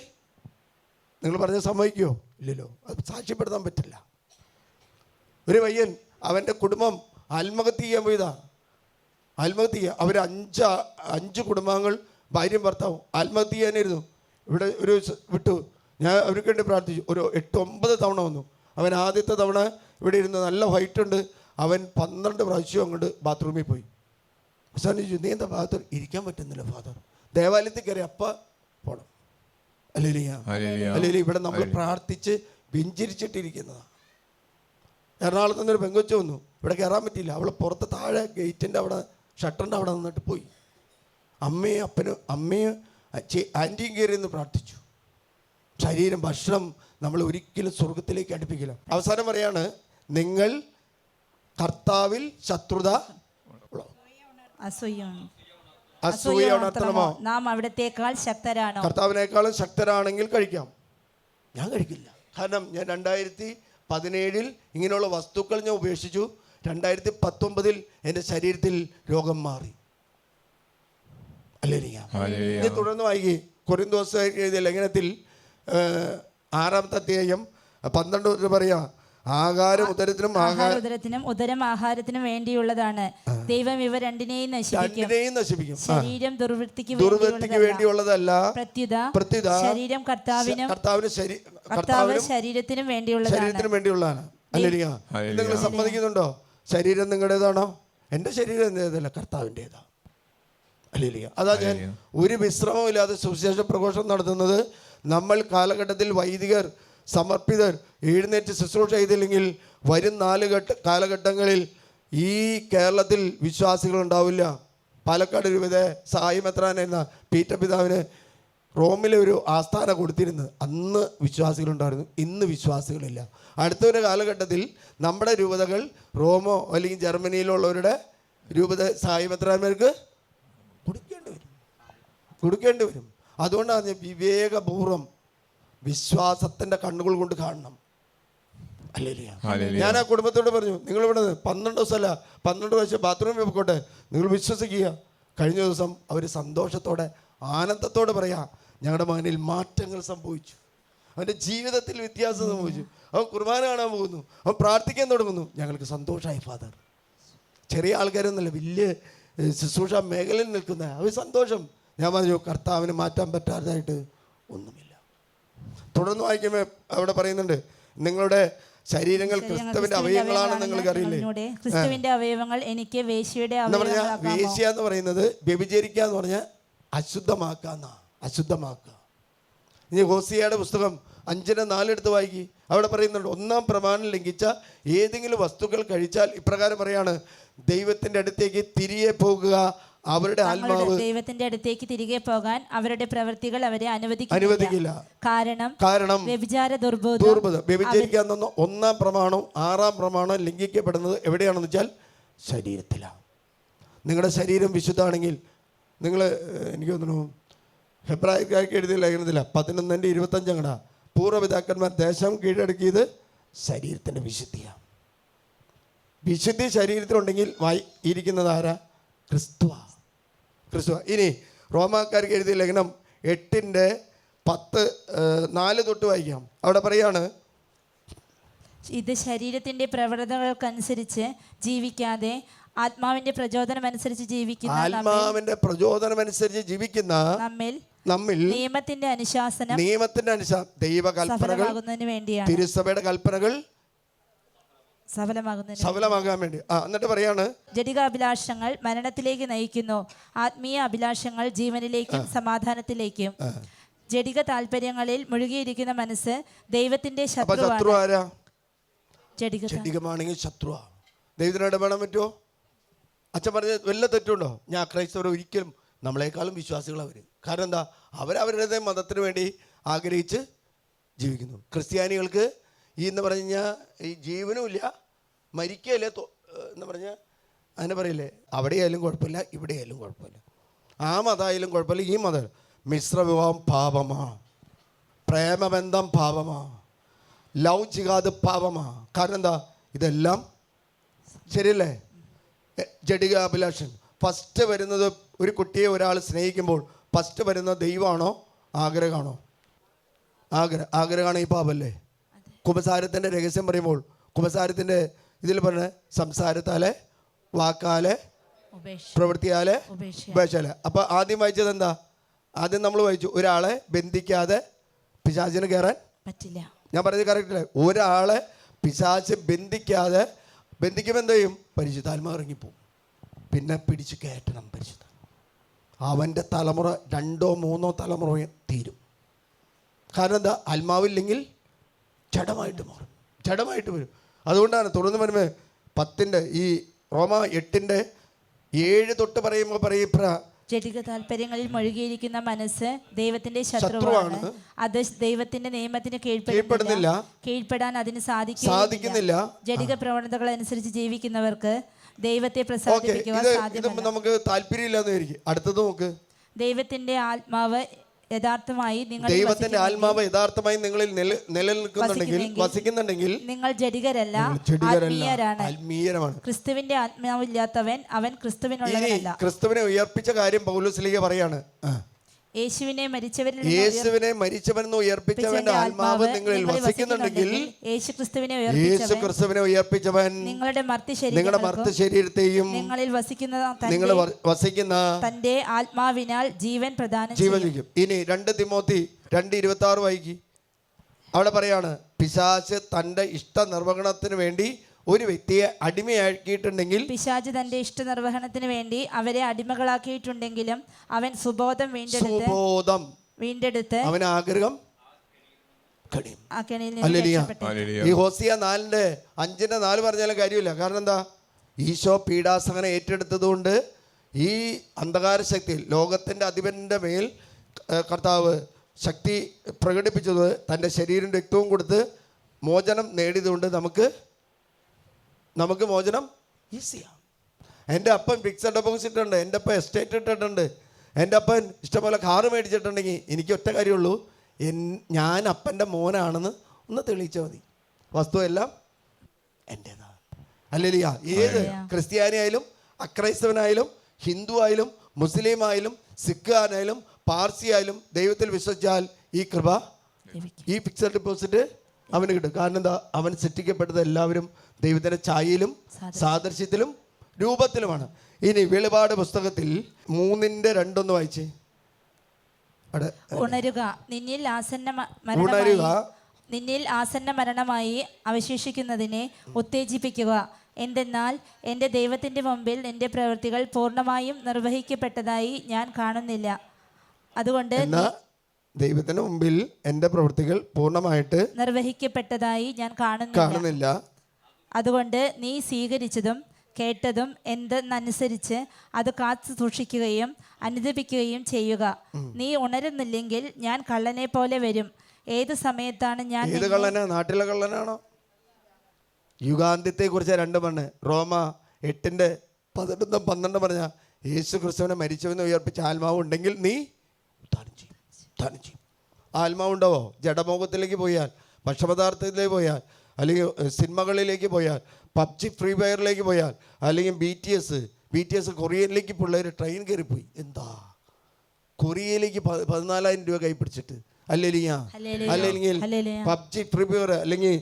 നിങ്ങൾ പറഞ്ഞ സമ്മതിക്കുമോ? ഇല്ലല്ലോ. അത് സാക്ഷ്യപ്പെടുത്താൻ പറ്റില്ല. ഒരു പയ്യൻ, അവൻ്റെ കുടുംബം ആത്മഹത്യ ചെയ്യാൻ പോയതാ. ആത്മഹത്യ ചെയ്യുക. അവർ 5 കുടുംബാംഗങ്ങൾ, ഭാര്യയും ഭർത്താവും ആത്മഹത്യ ചെയ്യാനായിരുന്നു. ഇവിടെ ഒരു വിട്ടു. ഞാൻ അവർക്ക് വേണ്ടി പ്രാർത്ഥിച്ചു. ഒരു 8-9 തവണ വന്നു. അവൻ ആദ്യത്തെ തവണ ഇവിടെ ഇരുന്ന് നല്ല ഹൈറ്റുണ്ട്. അവൻ 12 പ്രാവശ്യം അങ്ങോട്ട് ബാത്റൂമിൽ പോയി. അവസാനം ചോദിച്ചു, നീ എന്താ ബാത്റൂം? ഇരിക്കാൻ പറ്റുന്നില്ല ഫാദർ. ദേവാലയത്തിൽ കയറി അപ്പം പോണം. അല്ലെങ്കിൽ ഇവിടെ നമ്മൾ പ്രാർത്ഥിച്ച് വെഞ്ചരിച്ചിട്ടിരിക്കുന്നതാണ്. എറണാകുളത്ത് നിന്നൊരു പെങ്കൊച്ചു വന്നു. ഇവിടെ കയറാൻ പറ്റിയില്ല. അവൾ പുറത്ത് താഴെ ഗേറ്റിൻ്റെ അവിടെ, ഷട്ടറിൻ്റെ അവിടെ നിന്നിട്ട് പോയി. അമ്മയും അപ്പനും ആൻറ്റിയും കയറി എന്ന് പ്രാർത്ഥിച്ചു. ശരീരം, ഭക്ഷണം നമ്മൾ ഒരിക്കലും സ്വർഗത്തിലേക്ക് അടുപ്പിക്കില്ല. അവസാനം പറയാണ്, നിങ്ങൾ കർത്താവിൽ ശത്രുത അസൂയ ഉണർത്തണമോ? നാം അവിടത്തേക്കാൾ ശക്തരാണോ? കർത്താവിനേക്കാളും ശക്തരാണെങ്കിൽ കഴിക്കാം. ഞാൻ കഴിക്കില്ല. കാരണം ഞാൻ 2017 ഇങ്ങനെയുള്ള വസ്തുക്കൾ ഞാൻ ഉപേക്ഷിച്ചു. 2019 എൻ്റെ ശരീരത്തിൽ രോഗം മാറി. അല്ലേ? തുടർന്ന് വായിക്കേ. കൊരിന്തോസ് എഴുതിയ ലേഖനത്തിൽ 6-ാമത്തെ അധ്യായം 12 പറയാ, ആഹാരം ഉദരത്തിനും ഉദരം ആഹാരത്തിനും വേണ്ടിയുള്ളതാണ്. ദൈവം ഇവ രണ്ടിനെയും നശിപ്പിക്കും. ശരീരം ദുർവൃത്തിക്ക് വേണ്ടിയുള്ളതല്ല, പ്രത്യുത ശരീരം കർത്താവ് ശരീരത്തിനും വേണ്ടിയുള്ളതാണ്. അല്ലേ? നിങ്ങൾ സമ്മതിക്കുന്നുണ്ടോ? ശരീരം നിങ്ങളുടേതാണോ? എൻ്റെ ശരീരം എൻ്റേതല്ല, കർത്താവിൻ്റെതാ. അല്ലേ? അതാ ഞാൻ ഒരു വിശ്രമമില്ലാതെ സുവിശേഷ പ്രഘോഷണം നടത്തുന്നത്. നമ്മൾ കാലഘട്ടത്തിൽ വൈദികർ സമർപ്പിതർ എഴുന്നേറ്റ് ശുശ്രൂഷ ചെയ്തില്ലെങ്കിൽ വരും 4 കാലഘട്ടങ്ങളിൽ ഈ കേരളത്തിൽ വിശ്വാസികൾ ഉണ്ടാവില്ല. പാലക്കാട് രൂപത സായി മെത്രാൻ എന്ന പീറ്റർ പിതാവിന് റോമിലെ ഒരു ആസ്ഥാനം കൊടുത്തിരുന്നത്. അന്ന് വിശ്വാസികളുണ്ടായിരുന്നു, ഇന്ന് വിശ്വാസികളില്ല. അടുത്തൊരു കാലഘട്ടത്തിൽ നമ്മുടെ രൂപതകൾ റോമോ അല്ലെങ്കിൽ ജർമ്മനിയിലുള്ളവരുടെ രൂപത സായി മെത്രാന്മാർക്ക് കൊടുക്കേണ്ടി വരും. അതുകൊണ്ടാണ് വിവേകപൂർവ്വം വിശ്വാസത്തിൻ്റെ കണ്ണുകൾ കൊണ്ട് കാണണം. അല്ലേ? ഞാൻ ആ കുടുംബത്തോട് പറഞ്ഞു, നിങ്ങളിവിടെ 12 ദിവസമല്ല 12 പ്രാവശ്യം ബാത്റൂമിൽ പോയിക്കോട്ടെ, നിങ്ങൾ വിശ്വസിക്കുക. കഴിഞ്ഞ ദിവസം അവർ സന്തോഷത്തോടെ ആനന്ദത്തോടെ പറയാം, ഞങ്ങളുടെ മകനിൽ മാറ്റങ്ങൾ സംഭവിച്ചു, അവൻ്റെ ജീവിതത്തിൽ വ്യത്യാസം സംഭവിച്ചു, അവൻ കുർബാന കാണാൻ പോകുന്നു, അവൻ പ്രാർത്ഥിക്കാൻ തുടങ്ങുന്നു, ഞങ്ങൾക്ക് സന്തോഷമായി ഫാദർ. ചെറിയ ആൾക്കാരൊന്നുമല്ല, വലിയ ശുശ്രൂഷ മേഖലയിൽ നിൽക്കുന്ന അവർ സന്തോഷം. ഞാൻ പറഞ്ഞു, കർത്താവിന് മാറ്റാൻ പറ്റാത്തതായിട്ട് ഒന്നുമില്ല. തുടർന്ന് വായിക്കുമ്പോൾ അവിടെ പറയുന്നുണ്ട്, നിങ്ങളുടെ ശരീരങ്ങൾ ക്രിസ്തുവിന്റെ അവയവങ്ങളാണെന്ന് നിങ്ങൾക്ക് അറിയില്ലേ? ക്രിസ്തുവിന്റെ അവയവങ്ങൾ എനിക്ക് വേശ്യയുടെ വേശ്യ എന്ന് പറയുന്നത് വ്യഭിചരിക്കുക എന്ന് പറഞ്ഞാൽ അശുദ്ധമാക്കുക. ഇനി ഹോസിയയുടെ പുസ്തകം 5:4 എടുത്ത് വായിക്കി. അവിടെ പറയുന്നുണ്ട്, 1-ാം പ്രമാണം ലംഘിച്ച ഏതെങ്കിലും വസ്തുക്കൾ കഴിച്ചാൽ ഇപ്രകാരം പറയാണ്, ദൈവത്തിന്റെ അടുത്തേക്ക് തിരികെ പോകുക, അവരുടെ ആത്മാവ് ദൈവത്തിന്റെ അടുത്തേക്ക് തിരികെ പോകാൻ അവരുടെ പ്രവൃത്തികൾ അവരെ അനുവദിക്കില്ല. കാരണം വ്യഭിചാര ദുർബോധം. വ്യഭിചരിക്കാൻ 1-ാം പ്രമാണം 6-ാം പ്രമാണം ലംഘിക്കപ്പെടുന്നത് എവിടെയാണെന്ന് വെച്ചാൽ ശരീരത്തിലാണ്. നിങ്ങളുടെ ശരീരം വിശുദ്ധമാണെങ്കിൽ, നിങ്ങൾ എനിക്ക് തോന്നുന്നു ഹെബ്രായർക്ക് എഴുതിയ ലേഖനത്തില 11:25 പൂർവ്വപിതാക്കന്മാർ ദേശം കീഴടക്കിയത് ശരീരത്തിൻ്റെ വിശുദ്ധിയാണ്. വിശുദ്ധി ശരീരത്തിലുണ്ടെങ്കിൽ ഇരിക്കുന്നത് ആരാ? ക്രിസ്തുവ. ഇനി റോമാക്കാർക്ക് എഴുതിയ ലേഖനം 8:10-4 തൊട്ട് വായിക്കാം. അവിടെ പറയാണ്, ഇത് ശരീരത്തിന്റെ പ്രവണതകൾക്കനുസരിച്ച് ജീവിക്കാതെ ആത്മാവിന്റെ പ്രചോദനം അനുസരിച്ച് ജീവിക്കുന്ന നമ്മിൽ നമ്മിൽ നിയമത്തിന്റെ അനുശാസനം ദൈവകൽപ്പനകൾ വേണ്ടിയാണ്, തിരുസഭയുടെ കൽപ്പനകൾ സഫലമാകുന്നതിന് വേണ്ടി. എന്നിട്ട് പറയാണ്, ജഡികാഭിലാഷങ്ങൾ മരണത്തിലേക്ക് നയിക്കുന്നു, ആത്മീയ അഭിലാഷങ്ങൾ ജീവനിലേക്കും സമാധാനത്തിലേക്കും. ജഡിക താല്പര്യങ്ങളിൽ മുഴുകിയിരിക്കുന്ന മനസ്സ് ദൈവത്തിന്റെ ശത്രു ആരാ? ജഡികമാണെങ്കിൽ ശത്രുവാ. ദൈവത്തിന് ഇടപെടാൻ പറ്റുമോ? അച്ഛൻ പറഞ്ഞ വല്ല തെറ്റുണ്ടോ? ഞാൻ ക്രൈസ്തവർ ഒരിക്കലും നമ്മളെക്കാളും വിശ്വാസികൾ അവർ. കാരണം എന്താ? അവരവരുടെ മതത്തിന് വേണ്ടി ആഗ്രഹിച്ച് ജീവിക്കുന്നു. ക്രിസ്ത്യാനികൾക്ക് ഈ എന്ന് പറഞ്ഞു കഴിഞ്ഞാൽ ഈ ജീവനും ഇല്ല, മരിക്കല്ലേ എന്ന് പറഞ്ഞാൽ അങ്ങനെ പറയില്ലേ, അവിടെയായാലും കുഴപ്പമില്ല, ഇവിടെയായാലും കുഴപ്പമില്ല, ആ മതമായാലും കുഴപ്പമില്ല, ഈ മതം. മിശ്രവിവാഹം പാപമാ, പ്രേമബന്ധം പാപമാ, ലവ് ജിഹാദ് പാപമാ. കാരണം എന്താ? ഇതെല്ലാം ശരിയല്ലേ? ജഡിക അഭിലാഷൻ. ഫസ്റ്റ് വരുന്നത് ഒരു കുട്ടിയെ ഒരാൾ സ്നേഹിക്കുമ്പോൾ ഫസ്റ്റ് വരുന്നത് ദൈവമാണോ ആഗ്രഹമാണോ? ആഗ്രഹമാണ് ഈ പാപല്ലേ? കുമ്പസാരത്തിൻ്റെ രഹസ്യം പറയുമ്പോൾ കുമ്പസാരത്തിൻ്റെ ഇതിൽ പറഞ്ഞ സംസാരത്താലെ, വാക്കാലെ, പ്രവൃത്തിയാലെ, ഉപേക്ഷാലെ. അപ്പോൾ ആദ്യം വായിച്ചത് എന്താ? ആദ്യം നമ്മൾ വായിച്ചു, ഒരാളെ ബന്ധിക്കാതെ പിശാചിന് കയറാൻ പറ്റില്ല. ഞാൻ പറഞ്ഞത് കറക്റ്റല്ലേ? ഒരാളെ പിശാച് ബന്ധിക്കുമ്പോൾ എന്ത് ചെയ്യും? പരിശുദ്ധാത്മാവ് ഇറങ്ങിപ്പോവും. പിന്നെ പിടിച്ച് കയറ്റണം പരിശുദ്ധ. അവൻ്റെ തലമുറ 2 or 3 തലമുറ തീരും. കാരണം എന്താ? ആത്മാവില്ലെങ്കിൽ ജഡമായിട്ട് മാറും, ജഡമായിട്ട് വരും. അതുകൊണ്ടാണ് തുടർന്ന് വരുമ്പോൾ 10 ഈ റോമ 8:7 തൊട്ട് പറയുമ്പോൾ ജഡിക താല്പര്യങ്ങളിൽ മുഴുകിയിരിക്കുന്ന മനസ്സ് ദൈവത്തിന്റെ ശത്രുവാണ്, അത് ദൈവത്തിന്റെ നിയമത്തിന് കീഴ്പ്പെടാൻ അതിന് സാധിക്കുന്നില്ല. ജഡിക പ്രവണതകൾ അനുസരിച്ച് ജീവിക്കുന്നവർക്ക് ദൈവത്തെ പ്രസാദിപ്പിക്കുവാൻ സാധ്യമല്ല. നമുക്ക് താല്പര്യമില്ലാന്ന്. അടുത്തത് നോക്ക്. ദൈവത്തിന്റെ ആത്മാവ് യഥാർത്ഥമായി നിങ്ങളിൽ നിലനിൽക്കുന്നുണ്ടെങ്കിൽ, വസിക്കുന്നുണ്ടെങ്കിൽ നിങ്ങൾ ജഡികരല്ല, ആത്മീയരാണ്. ക്രിസ്തുവിന്റെ ആത്മാവില്ലാത്തവൻ അവൻ ക്രിസ്തുവിനുള്ളവനല്ല. ക്രിസ്തുവിനെ ഉയർപ്പിച്ച കാര്യം പൗലോസ് പറയാണ്. യേശുവിനെ മരിച്ചവനെന്ന് ഉയർപ്പിച്ചവന്റെ ആത്മാവ് നിങ്ങളിൽ വസിക്കുന്നുണ്ടെങ്കിൽ, യേശു ക്രിസ്തുവിനെ ഉയർപ്പിച്ചവൻ നിങ്ങളുടെ മർത്ത ശരീരത്തെയും നിങ്ങളിൽ വസിക്കുന്ന തന്റെ ആത്മാവിനാൽ ജീവൻ പ്രദാനം ചെയ്യും. ഇനി 2 തിമോത്തി 2:26 വായിക്കി. അവിടെ പറയാണ്, പിശാച് തന്റെ ഇഷ്ട നിർവഹണത്തിന് വേണ്ടി ഒരു വ്യക്തിയെ അടിമയാക്കിയിട്ടുണ്ടെങ്കിൽ, പിശാച് തന്റെ ഇഷ്ട നിർവഹണത്തിന് വേണ്ടി അവരെ അടിമകളാക്കിയിട്ടുണ്ടെങ്കിലും അവൻ സുബോധം വീണ്ടെടുത്ത് അവൻ ആഗ്രഹം ഈ ഹോസിയ 4:5-4 പറഞ്ഞാലും കാര്യമില്ല. കാരണം എന്താ? ഈശോ പീഡാസഹനം ഏറ്റെടുത്തതുകൊണ്ട് ഈ അന്ധകാര ശക്തി, ലോകത്തിൻ്റെ അധിപന്റെ മേൽ കർത്താവ് ശക്തി പ്രകടിപ്പിച്ചത് തൻ്റെ ശരീരം രക്തവും കൊടുത്ത് മോചനം നേടിയതുകൊണ്ട് നമുക്ക് മോചനം ഈസിയാണ്. എൻ്റെ അപ്പൻ ഫിക്സഡ് ഡെപ്പോസിറ്റ് ഉണ്ട്, എൻ്റെ അപ്പൻ എസ്റ്റേറ്റ് ഇട്ടിട്ടുണ്ട്, എൻ്റെ അപ്പൻ ഇഷ്ടംപോലെ കാറ് മേടിച്ചിട്ടുണ്ടെങ്കിൽ എനിക്ക് ഒറ്റ കാര്യമുള്ളൂ, ഞാൻ അപ്പൻ്റെ മോനാണെന്ന് ഒന്ന് തെളിയിച്ചാൽ മതി. വസ്തു എല്ലാം എൻ്റേതാണ്. ഹല്ലേലൂയ. ഏത് ക്രിസ്ത്യാനിയായാലും അക്രൈസ്തവനായാലും ഹിന്ദു ആയാലും മുസ്ലിം ആയാലും സിഖുകാരനായാലും പാർസി ആയാലും ദൈവത്തിൽ വിശ്വസിച്ചാൽ ഈ കൃപ, ഈ ഫിക്സഡ് ഡെപ്പോസിറ്റ് അവന് കിട്ടും. കാരണം എന്താ? അവൻ സൃഷ്ടിക്കപ്പെട്ടത് എല്ലാവരും ദൈവത്തിൻ്റെ ഛായയിലും സാദൃശ്യത്തിലും രൂപത്തിലുമാണ്. ഇനി വെളിപാട് പുസ്തകത്തിൽ 3:2 വായിച്ചേ. ഉണരുക, നിന്നിൽ ആസന്ന മരണമായി അവശേഷിക്കുന്നതിനെ ഉത്തേജിപ്പിക്കുക. എന്തെന്നാൽ എൻ്റെ ദൈവത്തിൻ്റെ മുമ്പിൽ എൻ്റെ പ്രവൃത്തികൾ പൂർണ്ണമായും നിർവഹിക്കപ്പെട്ടതായി ഞാൻ കാണുന്നില്ല. അതുകൊണ്ട് ദൈവത്തിന് മുമ്പിൽ എൻ്റെ പ്രവൃത്തികൾ പൂർണ്ണമായിട്ട് നിർവഹിക്കപ്പെട്ടതായി ഞാൻ കാണുന്നില്ല. അതുകൊണ്ട് നീ സ്വീകരിച്ചതും കേട്ടതും എന്തെന്നനുസരിച്ച് അത് കാത്തു സൂക്ഷിക്കുകയും അനുദപിക്കുകയും ചെയ്യുക. നീ ഉണരുന്നില്ലെങ്കിൽ ഞാൻ കള്ളനെ പോലെ വരും. ഏത് സമയത്താണ് ഞാൻ? ഏത് കള്ളനാ? നാട്ടിലെ കള്ളനാണോ? യുഗാന്ത്യത്തെ കുറിച്ച് 2 മണ്ണ് റോമ 8:11-12 പറഞ്ഞ യേശു ക്രിസ്തുവിനെ മരിച്ചവനെ ഉയർപ്പിച്ച ആത്മാവ് ഉണ്ടെങ്കിൽ നീ ഉദ്ധാനം ചെയ്യും. ആത്മാവുണ്ടാവോ? ജഡമോഹത്തിലേക്ക് പോയാൽ, ഭക്ഷപദാർത്ഥത്തിലേക്ക് പോയാൽ, അല്ലെങ്കിൽ സിനിമകളിലേക്ക് പോയാൽ, പബ്ജി ഫ്രീ ഫയറിലേക്ക് പോയാൽ, അല്ലെങ്കിൽ BTS കൊറിയയിലേക്ക് പിള്ളേർ ട്രെയിൻ കയറിപ്പോയി. എന്താ? കൊറിയയിലേക്ക് 14,000 രൂപ കൈ പിടിച്ചിട്ട്. അല്ലെങ്കിൽ പബ്ജി ഫ്രീ ഫയർ, അല്ലെങ്കിൽ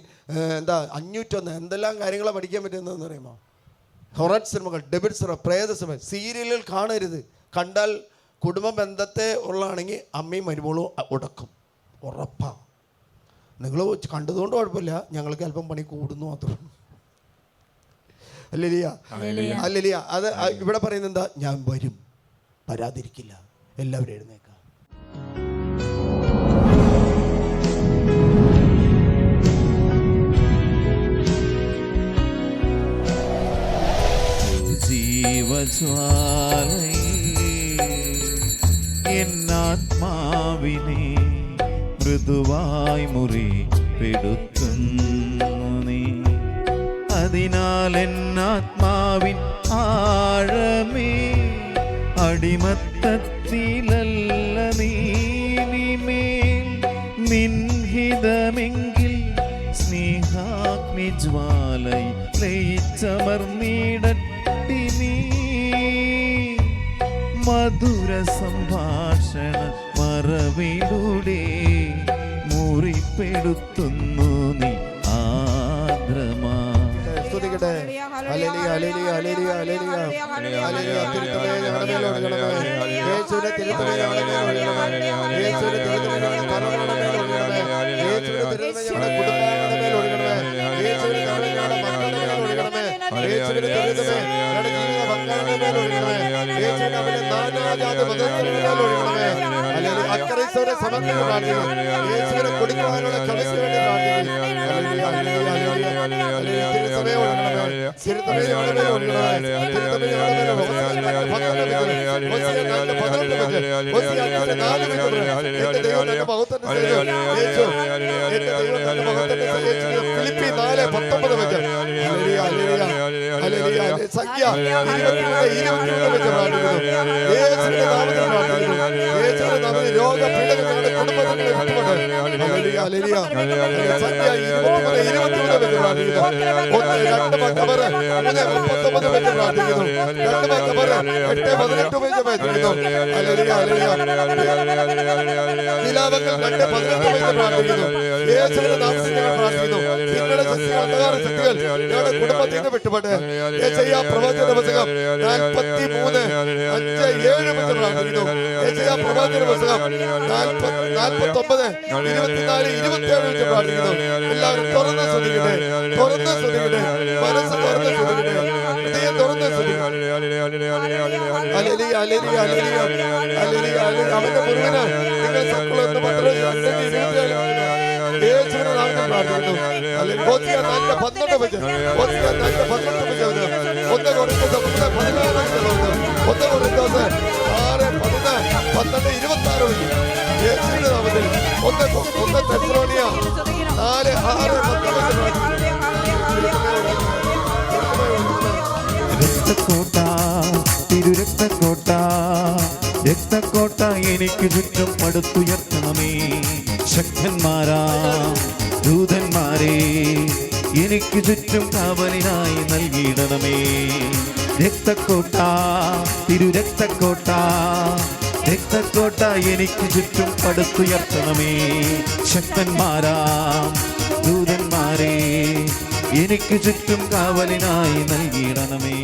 എന്താ 501 എന്തെല്ലാം കാര്യങ്ങളാണ് പഠിക്കാൻ പറ്റുന്നതെന്ന് അറിയുമോ? ഹൊറർ സിനിമകൾ, ഡെബിറ്റ് സിനിമ, പ്രേത സിനിമ, സീരിയലുകൾ കാണരുത്. കണ്ടാൽ കുടുംബ ബന്ധത്തെ ഉള്ളതാണെങ്കിൽ അമ്മയും മരുമോളും ഉടക്കും, ഉറപ്പാണ്. നിങ്ങൾ കണ്ടതുകൊണ്ട് കുഴപ്പമില്ല, ഞങ്ങൾക്ക് അല്പം പണി കൂടുന്നു മാത്രം. Hallelujah, hallelujah. അത് ഇവിടെ പറയുന്നത് എന്താ? ഞാൻ വരും, വരാതിരിക്കില്ല. എല്ലാവരും എഴുന്നേക്കാം. ജീവജ്വാലൈ എന്നാത്മാവിനെ മൃദുവായി മുറിപ്പെടുത്തുന്നു നീ. അതിനാൽ എന്നാത്മാവിൻ ആഴമേ അടിമത്തത്തിലല്ല നീനിമേൽ നിൻഹിതമെങ്കിൽ സ്നേഹാഗ്നിജ്വാലൈ ലയിച്ചമർന്നിടട്ടി നീ. മധുര സംഭാഷണ മറവിലൂടെ മുറിപ്പെടുത്തുന്നു നീ ആദ്രമാ. സ്തുതിക്കട്ടെ. ഹല്ലേലൂയ, ഹല്ലേലൂയ, ഹല്ലേലൂയ, ഹല്ലേലൂയ, ഹല്ലേലൂയ. തിരുത്തലേ ഞങ്ങളുടെ മേൽ ഒഴുകണമേ. യേശുവിന്റെ തിരുത്തലേ ഞങ്ങളുടെ മേൽ ഒഴുകണമേ. യേശുവിന്റെ തിരുത്തലേ ഞങ്ങളുടെ തലമുറയുടെ മേൽ ഒഴുകണമേ. യേശുവിന്റെ തിരുത്തലേ ഞങ്ങളുടെ കുടുംബങ്ങളുടെ മേൽ ഒഴുകണമേ. യേശുവിന്റെ തിരുത്തലേ ഞങ്ങളുടെ മക്കളുടെ മേൽ ഒഴുകണമേ. യേശുവിന്റെ തിരുത്തലേ ഞങ്ങളുടെ ജീവിത പങ്കാളിയുടെ മേൽ ഒഴുകണമേ. യേശുവിന്റെ അവന്റെ നാനാജാതി മതസ്ഥരുടെ മേൽ ഒഴുകണമേ. ഹല്ലേലൂയ. അക്രൈസ്തവരെ സമർപ്പിച്ച് പ്രാർത്ഥിക്കുന്നു. യേശുവിനെ കൊടുക്കുവാനുള്ള കൃപയ്ക്ക് വേണ്ടി പ്രാർത്ഥിക്കുന്നു. ഹല്ലേലൂയ, ഹല്ലേലൂയ, ഹല്ലേലൂയ, ഹല്ലേലൂയ. തിരുത്തലേ ഒഴുകണമേ. തിരുത്തലേ ഞങ്ങളുടെ മേൽ ഒഴുകണമേ. തിരുത്തലേ ഞങ്ങളുടെ മേൽ ഒഴുകണമേ. ഫിലിപ്പി 4:19 വെച്ച് സംഖ്യ 22 വെച്ച് പ്രാർത്ഥിക്കുന്നു. യേശുവിന്റെ നാമത്തിൽ പ്രാർത്ഥിക്കുന്നു. യേശുവിന്റെ നാമത്തിൽ രോഗപീഠകൾ ഞങ്ങളുടെ കുടുംബങ്ങളെ വിട്ടുകൊണ്ട് സംഖ്യ 23 വെച്ച് പ്രാർത്ഥിക്കുന്നു. 2 മക്കബർ 3:39 വെച്ച് പ്രാർത്ഥിക്കുന്നു. 2 മക്കബർ 8:18 വെച്ച് പ്രാർത്ഥിക്കുന്നു. ഹല്ലേലൂയ, ഹല്ലേലൂയ. നിലാവങ്ങൾ 2:18 വെച്ച് പ്രാർത്ഥിക്കുന്നു. യേശുവിന്റെ നാമത്തിൽ ഞങ്ങൾ പ്രാർത്ഥിക്കുന്നു. നിങ്ങളുടെ അന്ധകാര ശക്തികൾ ഞങ്ങളുടെ കുടുംബത്തിൽ നിന്ന് വിട്ടുപോട്ടെ. യെശയ്യാ പ്രവചന പുസ്തകം 43:5-7 വെച്ച് പ്രാർത്ഥിക്കുന്നു. യെശയ്യാ പ്രവചന പുസ്തകം 49:24-27 വെച്ച് പ്രാർത്ഥിക്കുന്നു. എല്ലാവരും തുറന്ന് ശ്രദ്ധിക്കട്ടെ, തുറന്ന് ശ്രദ്ധിക്കട്ടെ, മനസ്സ് തുറന്ന് ശ്രദ്ധിക്കട്ടെ, ഹൃദയം തുറന്ന് ശ്രദ്ധിക്കട്ടെ. ഹല്ലേലൂയ, ഹല്ലേലൂയ, ഹല്ലേലൂയ, ഹല്ലേലൂയ, ഹല്ലേലൂയ. അവന്റെ മുറിവിന് നിങ്ങൾ സകലമെന്ന് മാത്രം യേശുവിന്റെ നാമത്തിൽ പ്രാർത്ഥിക്കുന്നു. ഹല്ലേലൂയ. ഹോശിയ 4:12 വെച്ച്, ഹോശിയ 4:12 വെച്ച് 1 കൊരിന്ത്യർ 16 വെച്ച് 1 കൊരിന്ത്യർ 6:11-12-26 വെച്ച് യേശുവിന്റെ നാമത്തിൽ 1 തെസ്സലോനിയ 4:6-10 വെച്ച് രക്തക്കോട്ട, തിരുരക്തക്കോട്ട, രക്തക്കോട്ട എനിക്ക് ചുറ്റും പടുത്തുയർത്തണമേ. ശക്തന്മാരാ ദൂതന്മാരെ എനിക്ക് ചുറ്റും കാവലിനായി നൽകിയിടണമേ. രക്തക്കോട്ട, തിരുരക്തക്കോട്ട, രക്തക്കോട്ട എനിക്ക് ചുറ്റും പടുത്തുയർത്തണമേ. ശക്തന്മാരാ ദൂതന്മാരെ എനിക്ക് ചുറ്റും കാവലിനായി നൽകിയിടണമേ.